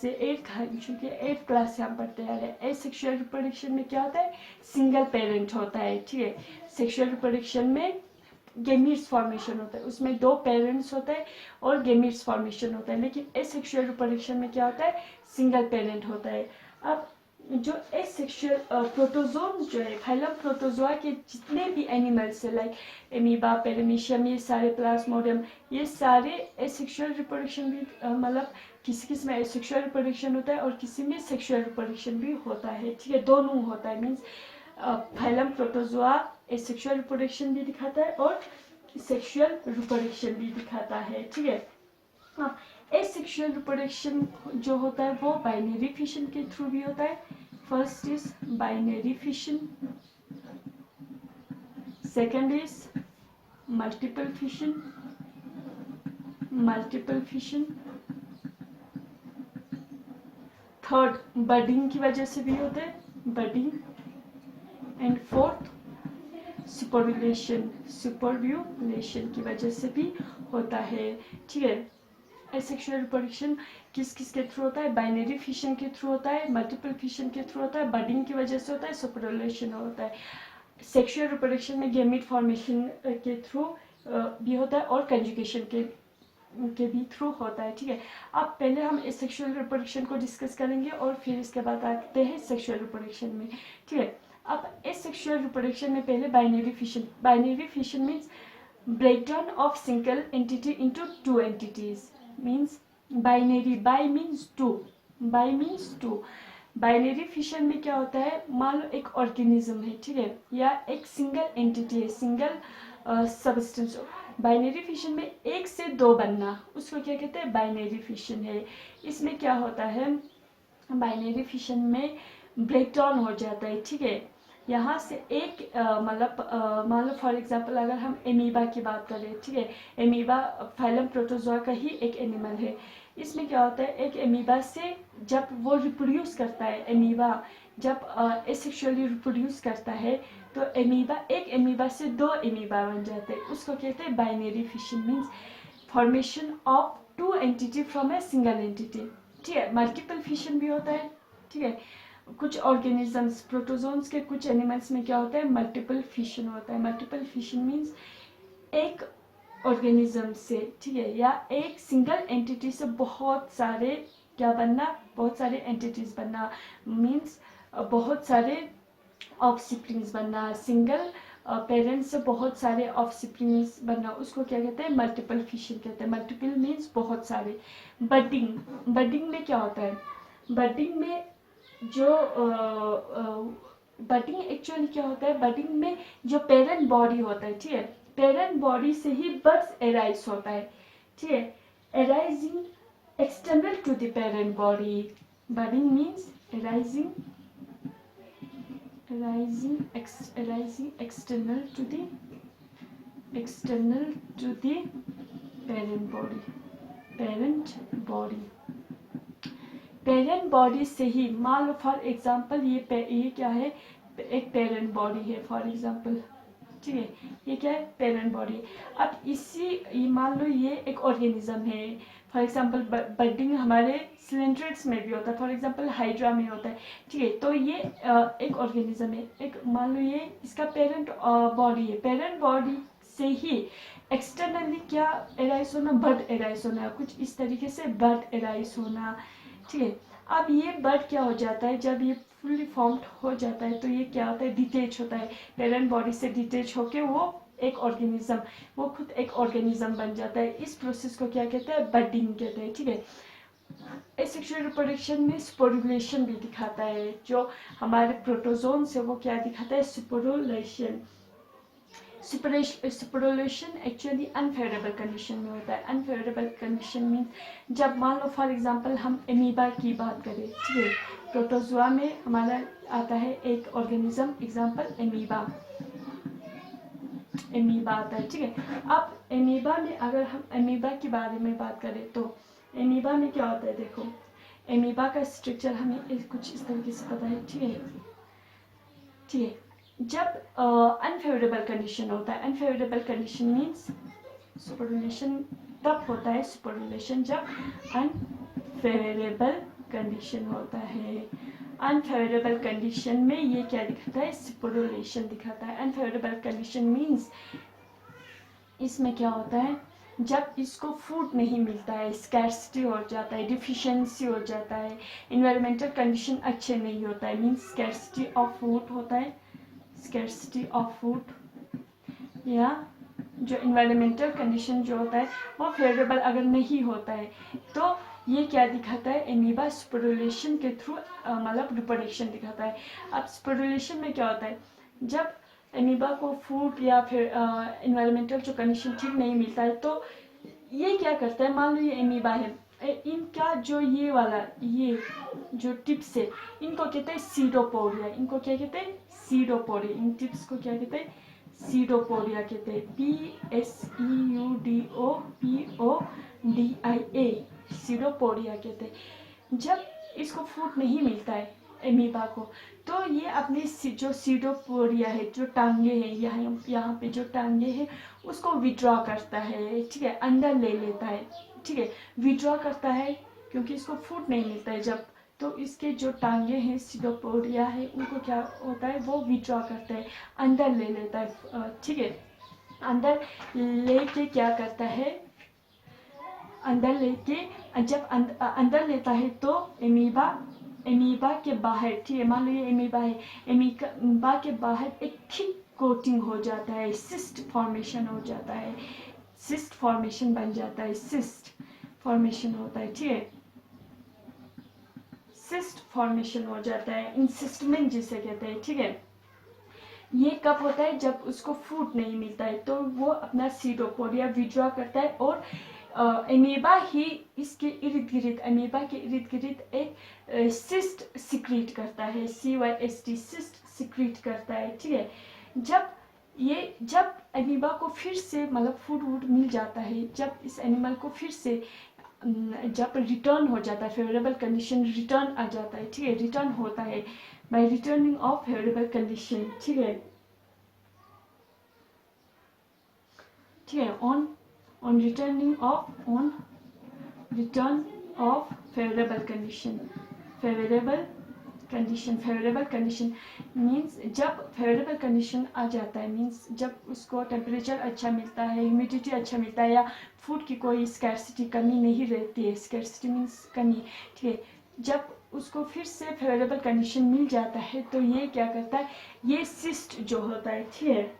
से 8th, चूँकि 8th class से हम पढ़ते आ रहे हैं। एसेक्सुअल रिप्रोडक्शन में क्या होता है, सिंगल पेरेंट होता है, ठीक है। सेक्सुअल रिप्रोडक्शन में गेमीट्स फॉर्मेशन होता है, उसमें 2 पेरेंट्स होते हैं और गेमीट्स फॉर्मेशन होता है। लेकिन एसेक्सुअल रिप्रोडक्शन में क्या होता है, सिंगल पेरेंट होता है। अब जो एसेक्सुअल प्रोटोजोन जो है, फाइलम प्रोटोजोआ के जितने भी एनिमल्स है, लाइक एमीबा, पेरामीशियम, ये सारे, प्लाज्मोडियम, ये सारे एसेक्सुअल रिप्रोडक्शन भी मतलब किसी में एसेक्सुअल रिप्रोडक्शन होता है और किसी में सेक्सुअल रिप्रोडक्शन भी होता है, ठीक है। दोनों होता है, means phylum protozoa asexual reproduction भी दिखाता है और सेक्सुअल रिप्रोडक्शन भी दिखाता है, ठीक है। अब एसेक्सुअल रिप्रोडक्शन जो होता है वो बाइनरी फिशन के थ्रू भी होता है। First is binary fission, second is multiple fission, third budding की वजह से भी होता है, बडिंग, एंड फोर्थ सुपरव्यूलेशन की वजह से भी होता है, ठीक है। एसेक्सुअल रिप्रोडक्शन किस किस के थ्रू होता है, बाइनरी फिशन के थ्रू होता है, मल्टीपल फिशन के थ्रू होता है, बडिंग की वजह से होता है, सुपरव्यूलेशन होता है। सेक्सुअल रिप्रोडक्शन में गेमीट फॉर्मेशन के थ्रू भी होता है और कंजुगेशन के भी थ्रू होता है, ठीक है। अब पहले हम एसेक्सुअल रिप्रोडक्शन को डिस्कस करेंगे और फिर इसके बाद आते हैं सेक्सुअल रिप्रोडक्शन में, ठीक है। अब एसेक्सुअल रिप्रोडक्शन में पहले binary fission means breakdown of single entity into 2 entities, means binary, by means 2, binary fission में क्या होता है, मान लो एक ऑर्गेनिज्म है, ठीक है, या एक सिंगल एंटिटी है, सिंगल सबस्टेंस। बाइनरी फिशन में 1 से 2 बनना, उसको क्या कहते हैं, बाइनरी फिशन है। इसमें क्या होता है, बाइनरी फिशन में ब्रेकडाउन हो जाता है, ठीक है। यहाँ से एक मतलब मान लो फॉर एग्जांपल अगर हम एमीबा की बात करें, ठीक है, एमीबा फाइलम प्रोटोजोआ का ही एक एनिमल है। इसमें क्या होता है, एक एमीबा से जब वो रिप्रोड्यूस करता है, एमीबा जब एसेक्सुअली रिप्रोड्यूस करता है तो एक एमीबा से 2 एमीबा बन जाते हैं, उसको कहते हैं binary fission, means formation of 2 entity from a single entity, ठीक है। मल्टीपल फिशन भी होता है, ठीक है। कुछ ऑर्गेनिजम्स, प्रोटोजोन्स के कुछ एनिमल्स में क्या होता है, मल्टीपल फिशन होता है। मल्टीपल फिशन मीन्स एक ऑर्गेनिज्म से, ठीक है, या एक सिंगल एंटिटी से बहुत सारे क्या बनना, बहुत सारे एंटिटीज बनना, मीन्स बहुत सारे ऑफस्प्रिंग्स बनना, सिंगल पेरेंट्स से बहुत सारे ऑफस्प्रिंग्स बनना, उसको क्या कहते हैं, मल्टीपल फिशन कहते हैं। मल्टीपल मीन्स बहुत सारे। बडिंग में क्या होता है, बडिंग में जो बडिंग एक्चुअली क्या होता है, बडिंग में जो पेरेंट बॉडी होता है, ठीक है, पेरेंट बॉडी से ही बर्ड्स एराइज होता है, ठीक है, arising external to the parent body. Budding means arising external to the parent body से ही, मान लो फॉर एग्जांपल ये क्या है, एक पेरेंट बॉडी है फॉर एग्जांपल, ठीक है, ये क्या है, पेरेंट बॉडी। अब मान लो ये एक ऑर्गेनिज्म है, फॉर एग्जांपल बडिंग हमारे सिलेंड्रेट्स में भी होता है, फॉर एग्जांपल हाइड्रा में होता है, ठीक है। तो ये एक ऑर्गेनिज्म है, एक मान लो ये इसका पेरेंट बॉडी है, पेरेंट बॉडी से ही एक्सटर्नली क्या एराइज होना, बर्ड एराइज होना, कुछ इस तरीके से बर्ड एराइज होना, ठीक है। अब ये बर्ड क्या हो जाता है, जब ये फुल्ली फॉर्म्ड हो जाता है तो ये क्या होता है, डिटेच होता है, पेरेंट बॉडी से डिटेच होके वो खुद एक ऑर्गेनिज्म बन जाता है। इस प्रोसेस को क्या कहते हैं, बडिंग कहते हैं, ठीक है। एसेक्सुअल रिप्रोडक्शन में स्पोरुलेशन भी दिखाता है, जो हमारे प्रोटोजोन से वो क्या दिखाता है, स्पोरुलेशन। सुपरलेशन एक्चुअली अनफेवरेबल कंडीशन में होता है। अनफेवरेबल कंडीशन मीन जब मान लो फॉर एग्जांपल हम एमीबा की बात करें, ठीक है, प्रोटोजोआ में हमारा आता है एक ऑर्गेनिज्म, एग्जांपल एमीबा आता है, ठीक है। अब एमीबा में अगर हम एमीबा के बारे में बात करें तो एमीबा में क्या होता है, देखो एमीबा का स्ट्रक्चर हमें कुछ इस तरीके से पता है, ठीक है। जब अनफेवरेबल कंडीशन होता है, अनफेवरेबल कंडीशन मीन्स सुपरलेशन तब होता है, सुपरलेशन जब अनफेवरेबल कंडीशन होता है। अनफेवरेबल कंडीशन में ये क्या दिखाता है, स्पोरुलेशन दिखाता है। अनफेवरेबल कंडीशन मीन्स इसमें क्या होता है, जब इसको फूड नहीं मिलता है, स्कैर्सिटी हो जाता है, डिफिशियंसी हो जाता है, इन्वायरमेंटल कंडीशन अच्छे नहीं होता है, मीन्स स्कैर्सिटी ऑफ फूड होता है, स्कैर्सिटी ऑफ फूड, या जो इन्वायरमेंटल कंडीशन जो होता है वो फेवरेबल अगर नहीं होता है तो ये क्या दिखाता है, एमीबा स्पोरुलेशन के थ्रू मतलब रिप्रोडक्शन दिखाता है। अब स्पोरुलेशन में क्या होता है, जब एमीबा को फूड या फिर इन्वायरमेंटल जो कंडीशन ठीक नहीं मिलता है तो ये क्या करता है, मान लो ये एमीबा है, इनका जो ये वाला ये जो टिप्स है इनको कहते हैं सीडोपोडिया, इनको क्या कहते हैं, सीडोपोडिया, इन टिप्स को क्या कहते हैं, सीडोपोडिया कहते हैं, PSEUDOPODIA, सीडोपोडिया कहते हैं। जब इसको फूड नहीं मिलता है एमीबा को तो ये अपने जो सीडोपोडिया है, जो टांगे हैं यहाँ पे जो टांगे हैं उसको विड्रॉ करता है, ठीक है, अंदर ले लेता है, ठीक है, विड्रॉ करता है क्योंकि इसको फूड नहीं मिलता है जब, तो इसके जो टांगे हैं सीडोपोडिया है उनको क्या होता है, वो विड्रॉ करता है, अंदर ले लेता है, ठीक है, अंदर लेके क्या करता है, अंदर लेके जब अंदर लेता है तो एमीबा के बाहर, ठीक है, मान लो ये एमीबा है, एमीबा के बाहर एक थिक कोटिंग हो जाता है, सिस्ट फॉर्मेशन हो जाता है, सिस्ट फॉर्मेशन बन जाता है, सिस्ट फॉर्मेशन होता है, ठीक है, सिस्ट फॉर्मेशन हो जाता है, इंसिस्टमेंट जिसे कहते हैं, ठीक है। ये कब होता है, जब उसको फूड नहीं मिलता है तो वो अपना सीडोपोडिया विड्रॉ करता है और एमीबा ही इसके इर्द गिर्द, एमीबा के इर्द गिर्द एक सिस्ट सिक्रीट करता है, CYST, सिस्ट सिक्रीट करता है, ठीक है। जब एमीबा को फिर से मतलब फूड वूड मिल जाता है, जब इस एनिमल को फिर से जब रिटर्न हो जाता है, फेवरेबल कंडीशन रिटर्न आ जाता है, ठीक है, रिटर्न होता है by returning of favourable condition, ठीक है, ठीक है, on return of favorable condition means जब favorable condition आ जाता है, means जब उसको टेम्परेचर अच्छा मिलता है, ह्यूमिडिटी अच्छा मिलता है, या फूड की कोई स्कैर्सिटी कमी नहीं रहती है, स्कैर्सिटी मीन्स कमी, ठीक है, जब उसको फिर से फेवरेबल कंडीशन मिल जाता है तो ये क्या करता है, ये सिस्ट जो होता है, ठीक है,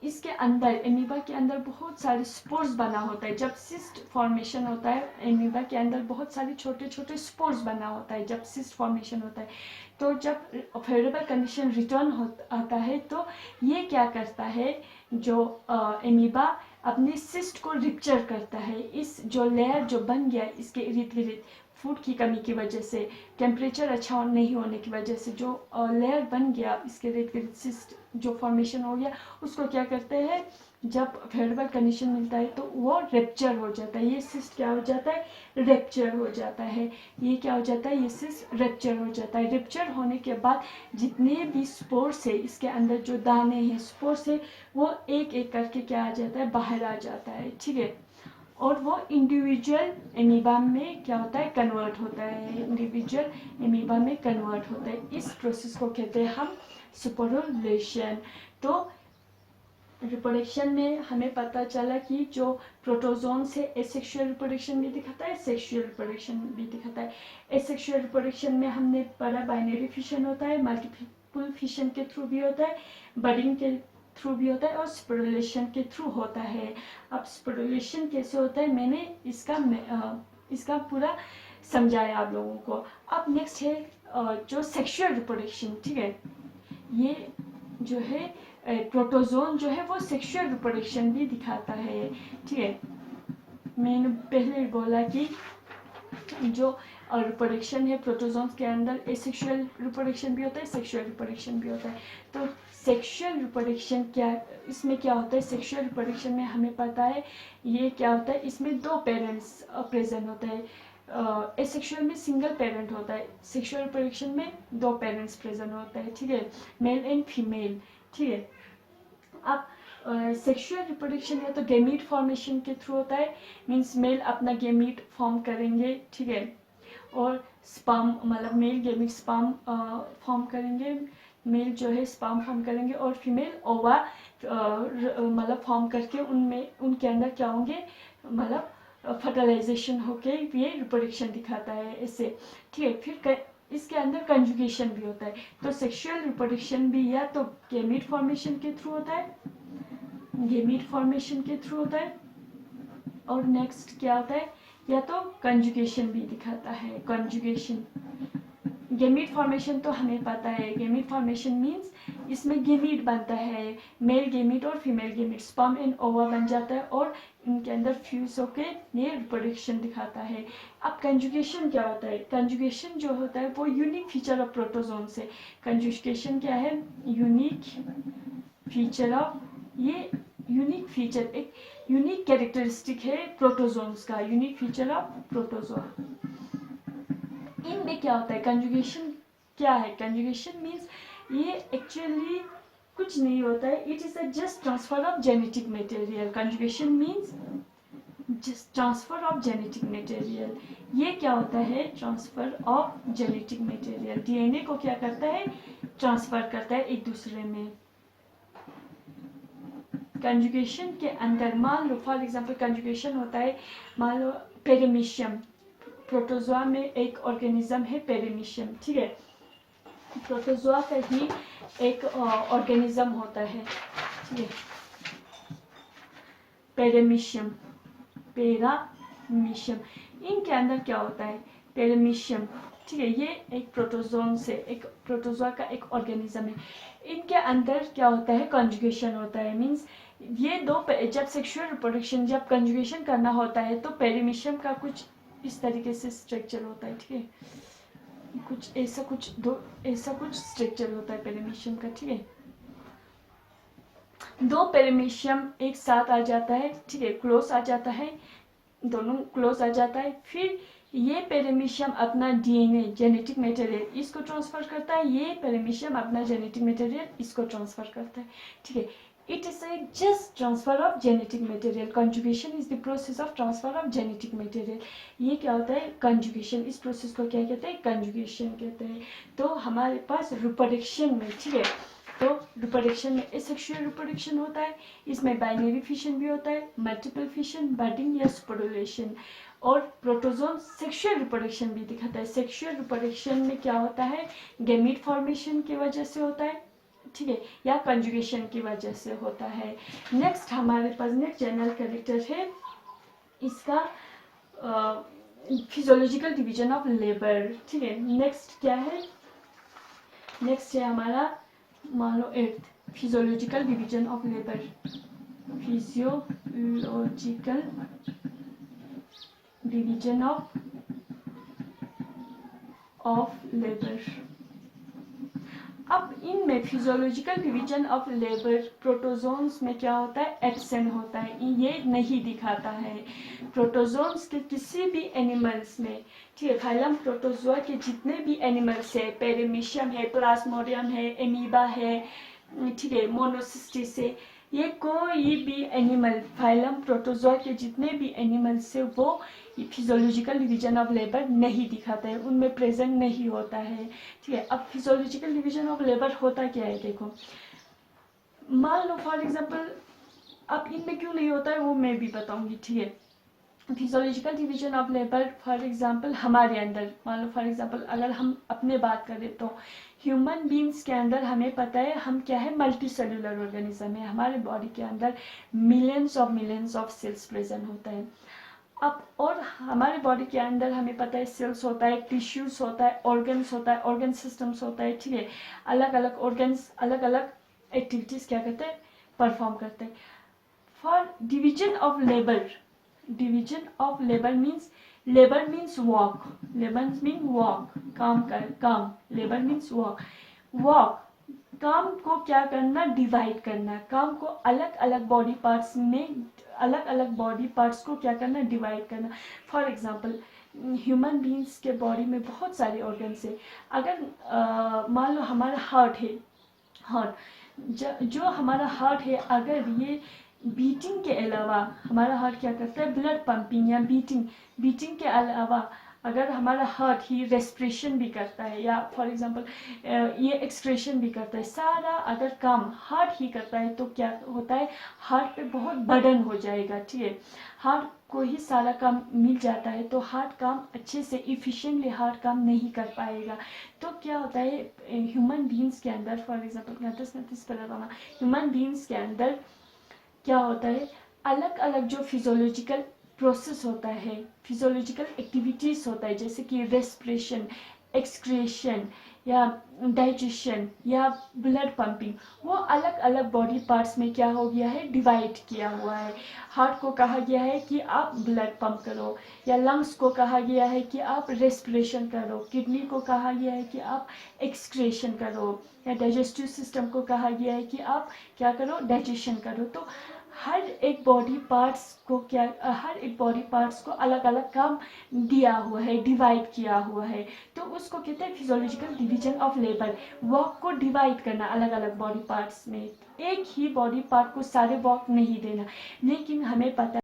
इसके अंदर एमीबा के अंदर बहुत सारे स्पोर्स बना होता है, जब सिस्ट फॉर्मेशन होता है एमीबा के अंदर बहुत सारे छोटे छोटे स्पोर्स बना होता है, जब सिस्ट फॉर्मेशन होता है तो जब फेवरेबल कंडीशन रिटर्न आता है तो ये क्या करता है, जो एमीबा अपने सिस्ट को रिप्चर करता है, इस जो लेयर जो बन गया इसके इर्द गिर्द फूड की कमी की वजह से, टेम्परेचर अच्छा नहीं होने की वजह से जो लेयर बन गया इसके इर्द गिर्द सिस्ट जो फॉर्मेशन हो गया, उसको क्या करते हैं, जब फेवरेबल कंडीशन मिलता है तो वो रेप्चर हो जाता है, ये सिस्ट क्या हो जाता है, रेप्चर हो जाता है, ये क्या हो जाता है, ये सिस्ट रेप्चर हो जाता है। रेप्चर होने के बाद जितने भी स्पोर्स है इसके अंदर जो दाने हैं स्पोर्स है वो एक एक करके क्या आ जाता है, बाहर आ जाता है, ठीक है, और वो इंडिविजुअल एमीबा में क्या होता है, कन्वर्ट होता है, इंडिविजुअल एमीबा में कन्वर्ट होता है। इस प्रोसेस को कहते हैं हम स्पोरुलेशन। तो रिप्रोडक्शन में हमें पता चला कि जो प्रोटोजोन से एसेक्सुअल रिप्रोडक्शन भी दिखाता है, सेक्सुअल रिप्रोडक्शन भी दिखाता है। एसेक्सुअल रिप्रोडक्शन में हमने पढ़ा बाइनरी फिशन होता है, मल्टीपल फिशन के थ्रू भी होता है, बडिंग के थ्रू भी होता है और स्पोरुलेशन के थ्रू होता है। अब स्पोरुलेशन कैसे होता है मैंने इसका पूरा समझाया आप लोगों को। अब नेक्स्ट है जो सेक्सुअल रिप्रोडक्शन, ठीक है, ये जो है प्रोटोजोन जो है वो सेक्सुअल रिप्रोडक्शन भी दिखाता है, ठीक है। मैंने पहले ही बोला कि जो रिप्रोडक्शन है प्रोटोजोन्स के अंदर एसेक्सुअल रिप्रोडक्शन भी होता है, सेक्सुअल रिप्रोडक्शन भी होता है। तो सेक्सुअल रिप्रोडक्शन क्या, इसमें क्या होता है, सेक्सुअल रिप्रोडक्शन में हमें पता है ये क्या होता है, इसमें दो पेरेंट्स प्रेजेंट होते हैं। एसेक्सुअल में सिंगल पेरेंट होता है, सेक्सुअल रिप्रोडक्शन में दो पेरेंट्स प्रेजेंट होते हैं, ठीक है, मेल एंड फीमेल, ठीक है। अब सेक्सुअल रिप्रोडक्शन या तो गेमीट फॉर्मेशन के थ्रू होता है, मीन्स मेल अपना गेमीट फॉर्म करेंगे, ठीक है, और स्पर्म मतलब मेल गेमिट स्पर्म फॉर्म करेंगे, मेल जो है स्पर्म फॉर्म करेंगे और फीमेल ओवा मतलब फॉर्म करके उनमें उनके अंदर क्या होंगे मतलब फर्टिलाइजेशन होके ये रिप्रोडक्शन दिखाता है इससे, ठीक है। फिर इसके अंदर कंजुगेशन भी होता है। तो सेक्सुअल रिप्रोडक्शन भी या तो गेमीट फॉर्मेशन के थ्रू होता है, गेमीट फॉर्मेशन के थ्रू होता है, और नेक्स्ट क्या होता है या तो कंजुगेशन भी दिखाता है। कंजुगेशन गेमीट फॉर्मेशन तो हमें पता है, गेमीट फॉर्मेशन मींस इसमें गेमीट बनता है, मेल गेमीट और फीमेल गेमीट, स्पर्म एंड ओवा बन जाता है और इनके अंदर फ्यूज होके ये रिप्रोडक्शन दिखाता है। अब कंजुगेशन क्या होता है? कंजुगेशन जो होता है वो यूनिक फीचर ऑफ प्रोटोजोन से, कंजुगेशन क्या है? यूनिक फीचर ऑफ, ये यूनिक फीचर एक यूनिक कैरेक्टरिस्टिक है प्रोटोजोन्स का, यूनिक फीचर ऑफ प्रोटोजोन। इनमें क्या होता है? कंजुगेशन क्या है? कंजुगेशन मीन्स ये एक्चुअली कुछ नहीं होता है, it is a just transfer of genetic material. Conjugation means just transfer of genetic material. ये क्या होता है? Transfer of genetic material. DNA को क्या करता है? ट्रांसफर करता है एक दूसरे में। कंजुगेशन के अंदर मान लो फॉर एग्जांपल कंजुगेशन होता है, मान लो पेरिमीशियम, प्रोटोजोआ में एक ऑर्गेनिज्म है पेरिमीशियम, ठीक है। प्रोटोजोआ का ही एक ऑर्गेनिज्म होता है, ठीक है, पेरिमीशियम, पेरामीशियम। इनके अंदर क्या होता है? पेरिमीशियम, ठीक है, ये एक प्रोटोजोन से एक प्रोटोजोआ का एक ऑर्गेनिज्म है। इनके अंदर क्या होता है? कंजुगेशन होता है। मींस ये दो जब सेक्सुअल रिप्रोडक्शन जब कंजुगेशन करना होता है तो पेरिमीशियम का कुछ इस तरीके से स्ट्रक्चर होता है, ठीक है, कुछ ऐसा कुछ स्ट्रक्चर होता है पेरिमीशियम का, ठीक है। दो पेरिमीशियम एक साथ आ जाता है, ठीक है, क्लोज आ जाता है, दोनों क्लोज आ जाता है। फिर ये पेरिमीशियम अपना डीएनए जेनेटिक मटेरियल इसको ट्रांसफर करता है, ये पेरिमीशियम अपना जेनेटिक मटेरियल इसको ट्रांसफर करता है, ठीक है। It is a just transfer of genetic material. Conjugation is the process of transfer of genetic material. ये क्या होता है? कंजुगेशन। इस प्रोसेस को क्या कहते हैं? कंजुगेशन कहते हैं। तो हमारे पास रिप्रोडक्शन में, ठीक है, तो रिप्रोडक्शन में एसेक्सुअल रिप्रोडक्शन होता है, इसमें बाइनरी फिशन भी होता है, मल्टीपल फिशन, बडिंग या स्पोरुलेशन। और प्रोटोजोन सेक्सुअल रिप्रोडक्शन भी दिखाता है। सेक्सुअल रिप्रोडक्शन में क्या होता है? गेमीट फॉर्मेशन की वजह से होता है, ठीक है, या कंजुगेशन की वजह से होता है। नेक्स्ट हमारे पास नेक्स्ट जनरल कैरेक्टर है इसका फिजियोलॉजिकल डिवीजन ऑफ लेबर, ठीक है। नेक्स्ट क्या है? नेक्स्ट है हमारा मान लो 8th physiological division of labour, physiological division of labour. अब इनमें physiological division of labour protozoans में क्या होता है? एब्सेंट होता है, ये नहीं दिखाता है प्रोटोजोन्स के किसी भी एनिमल्स में, ठीक है। फाइलम प्रोटोजोआ के जितने भी एनिमल्स है, पेरिमीशियम है, प्लाज्मोडियम है, एमीबा है, ठीक है, मोनोसिस्टिस है, ये कोई भी एनिमल फाइलम प्रोटोजोआ के जितने भी एनिमल्स है वो फिजियोलॉजिकल डिवीजन ऑफ लेबर नहीं दिखाता है, उनमें प्रेजेंट नहीं होता है, ठीक है। अब फिजियोलॉजिकल डिवीजन ऑफ लेबर होता क्या है? देखो, मान लो फॉर एग्जांपल, अब इनमें क्यों नहीं होता है वो मैं भी बताऊंगी, ठीक है। Physiological division of labour for example हमारे अंदर, मान लो फॉर एग्जांपल अगर हम अपने बात करें तो ह्यूमन बींग्स के अंदर हमें पता है हम क्या है? मल्टी सेलुलर ऑर्गेनिज्म है। हमारे बॉडी के अंदर मिलियंस ऑफ सेल्स प्रेजेंट होता है। अब और हमारे बॉडी के अंदर हमें पता है सेल्स होता है, टिश्यूज होता है, ऑर्गन्स होता है, ऑर्गन सिस्टम्स होता है, ठीक है। अलग अलग ऑर्गन्स अलग अलग एक्टिविटीज क्या करते हैं? परफॉर्म करते हैं। For division of labour, division of labour means walk, labour mean walk, काम कर, काम, लेबर मीन्स वॉक, वॉक काम को क्या करना? डिवाइड करना, काम को अलग अलग बॉडी पार्ट्स में, अलग अलग बॉडी पार्ट्स को क्या करना? डिवाइड करना। फॉर एग्जांपल ह्यूमन बींग्स के बॉडी में बहुत सारे ऑर्गन्स है। अगर मान लो हमारा हार्ट है, हार्ट जो हमारा हार्ट है, अगर ये बीटिंग के अलावा हमारा हार्ट क्या करता है? ब्लड पंपिंग या बीटिंग के अलावा अगर हमारा हार्ट ही रेस्पिरेशन भी करता है या फॉर एग्जांपल ये एक्सक्रेशन भी करता है, सारा अगर काम हार्ट ही करता है तो क्या होता है, हार्ट पे बहुत बर्डन हो जाएगा, ठीक है। हार्ट को ही सारा काम मिल जाता है तो हार्ट काम अच्छे से इफिशिएंटली हार्ट काम नहीं कर पाएगा। तो क्या होता है ह्यूमन बीइंग्स के अंदर, फॉर एग्जांपल ह्यूमन बीइंग्स के अंदर क्या होता है, अलग अलग जो फिजियोलॉजिकल प्रोसेस होता है, फिजियोलॉजिकल एक्टिविटीज होता है, जैसे कि रेस्पिरेशन, एक्सक्रिएशन या डाइजेशन या ब्लड पंपिंग, वो अलग अलग बॉडी पार्ट्स में क्या हो गया है, डिवाइड किया हुआ है। हार्ट को कहा गया है कि आप ब्लड पंप करो, या लंग्स को कहा गया है कि आप रेस्पिरेशन करो, किडनी को कहा गया है कि आप एक्सक्रिएशन करो, या डाइजेस्टिव सिस्टम को कहा गया है कि आप क्या करो, डाइजेशन करो। तो हर एक बॉडी पार्ट्स को अलग अलग काम दिया हुआ है, डिवाइड किया हुआ है। तो उसको कहते हैं physiological division of labour. Work को डिवाइड करना अलग अलग बॉडी पार्ट्स में, एक ही बॉडी पार्ट को सारे वर्क नहीं देना। लेकिन हमें पता